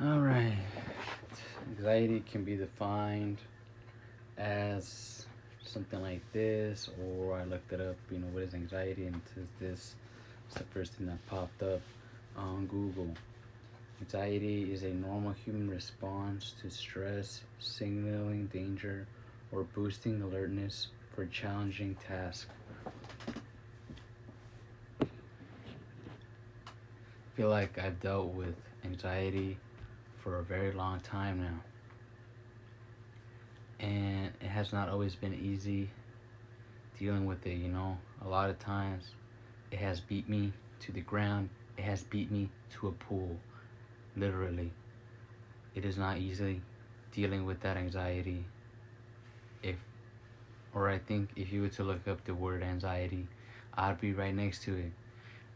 Alright. Anxiety can be defined as something like this, or I looked it up, what is anxiety, and it says this. It's the first thing that popped up on Google. Anxiety is a normal human response to stress, signaling danger, or boosting alertness for challenging tasks. I feel like I've dealt with anxiety for a very long time now. And it has not always been easy dealing with it. A lot of times it has beat me to the ground, it has beat me to a pool, literally. It is not easy dealing with that anxiety. If, or I think if you were to look up the word anxiety, I'd be right next to it.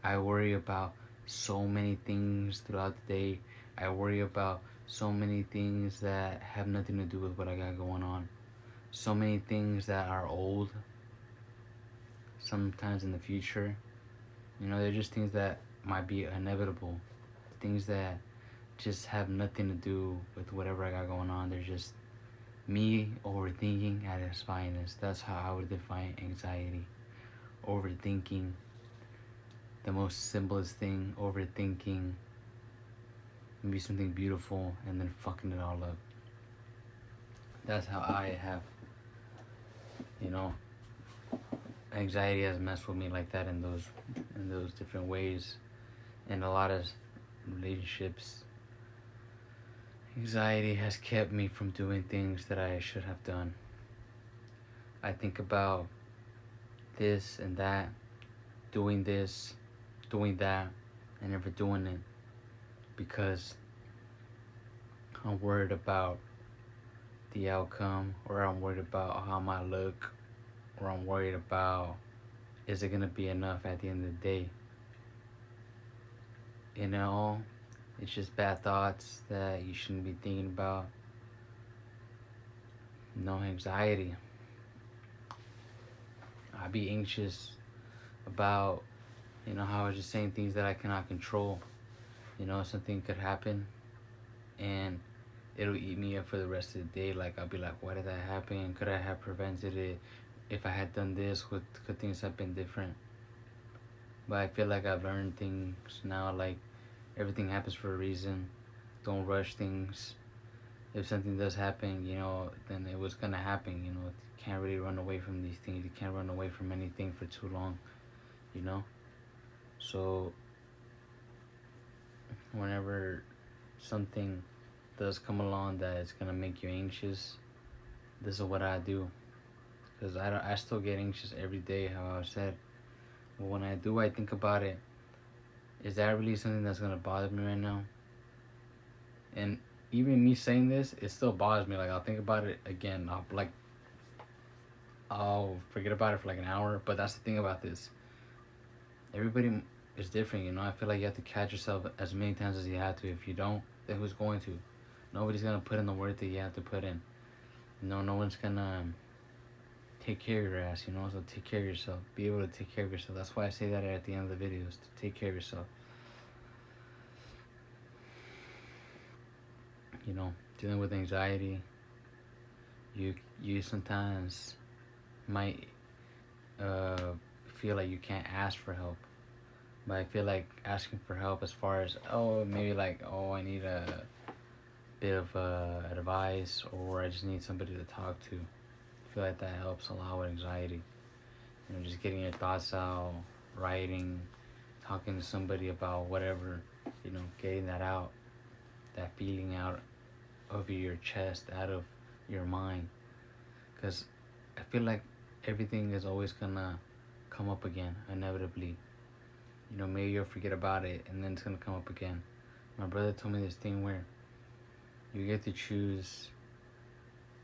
I worry about so many things throughout the day. I worry about so many things that have nothing to do with what I got going on. So many things that are old, sometimes in the future. They're just things that might be inevitable. Things that just have nothing to do with whatever I got going on. They're just me overthinking at its finest. That's how I would define anxiety. Overthinking, the most simplest thing, overthinking maybe something beautiful and then fucking it all up. That's how I have, you know, anxiety has messed with me like that in those different ways. In a lot of relationships, anxiety has kept me from doing things that I should have done. I think about this and that, doing this, doing that, and never doing it because I'm worried about the outcome, or I'm worried about how I might look, or I'm worried about is it gonna be enough at the end of the day. It's just bad thoughts that you shouldn't be thinking about. No anxiety. I'd be anxious about, how I was just saying things that I cannot control. Something could happen and it'll eat me up for the rest of the day. Like, I'll be like, why did that happen? Could I have prevented it? If I had done this, could things have been different? But I feel like I've learned things now, like everything happens for a reason. Don't rush things. If something does happen, then it was gonna happen. You can't really run away from these things. You can't run away from anything for too long, you know? So whenever something does come along that is gonna make you anxious, this is what I do. Because I still get anxious every day, how I said. But when I do, I think about it. Is that really something that's gonna bother me right now? And even me saying this, it still bothers me. Like, I'll think about it again. I'll forget about it for like an hour. But that's the thing about this. Everybody is different. I feel like you have to catch yourself as many times as you have to. If you don't, then who's going to? Nobody's gonna put in the work that you have to put in. No one's gonna take care of your ass. So take care of yourself. Be able to take care of yourself. That's why I say that at the end of the videos, to take care of yourself. Dealing with anxiety, you sometimes might feel like you can't ask for help. But I feel like asking for help, as far as, maybe like, I need a bit of advice, or I just need somebody to talk to. I feel like that helps a lot with anxiety. Just getting your thoughts out, writing, talking to somebody about whatever, getting that out, that feeling out of your chest, out of your mind. Because I feel like everything is always gonna come up again, inevitably. Maybe you'll forget about it and then it's gonna come up again. My brother told me this thing where you get to choose,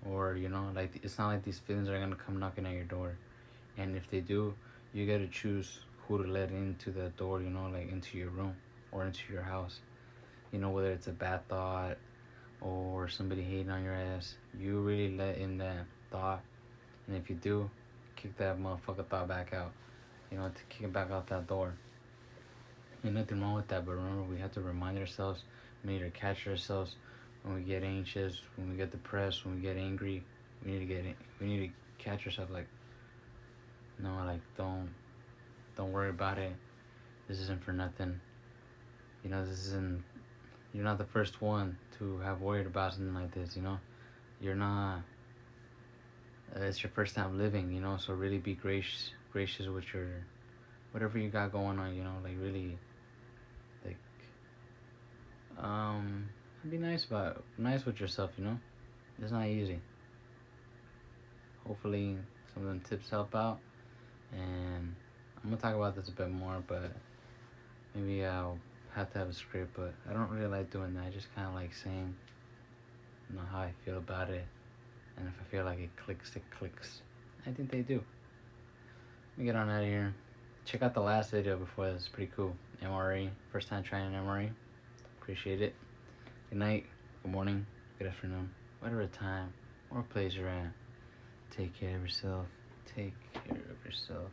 or like, it's not like these feelings are gonna come knocking at your door. And if they do, you gotta choose who to let into the door, like into your room or into your house. Whether it's a bad thought or somebody hating on your ass, you really let in that thought. And if you do, kick that motherfucker thought back out. To kick it back out that door. Ain't nothing wrong with that, but remember, we have to remind ourselves, we need to catch ourselves when we get anxious, when we get depressed, when we get angry. We need to catch ourselves, like, no, like, don't worry about it. This isn't for nothing. This isn't. You're not the first one to have worried about something like this. You're not. It's your first time living. So really be gracious with your whatever you got going on. Like really, like be nice with yourself. It's not easy. Hopefully, some of them tips help out, and I'm gonna talk about this a bit more, but maybe I'll have to have a script. But I don't really like doing that. I just kind of like saying, how I feel about it, and if I feel like it clicks, it clicks. I think they do. Let me get on out of here. Check out the last video before this. Pretty cool. MRE. First time trying an MRE. Appreciate it. Good night. Good morning. Good afternoon. Whatever time or place you're at. Take care of yourself. Take care of yourself.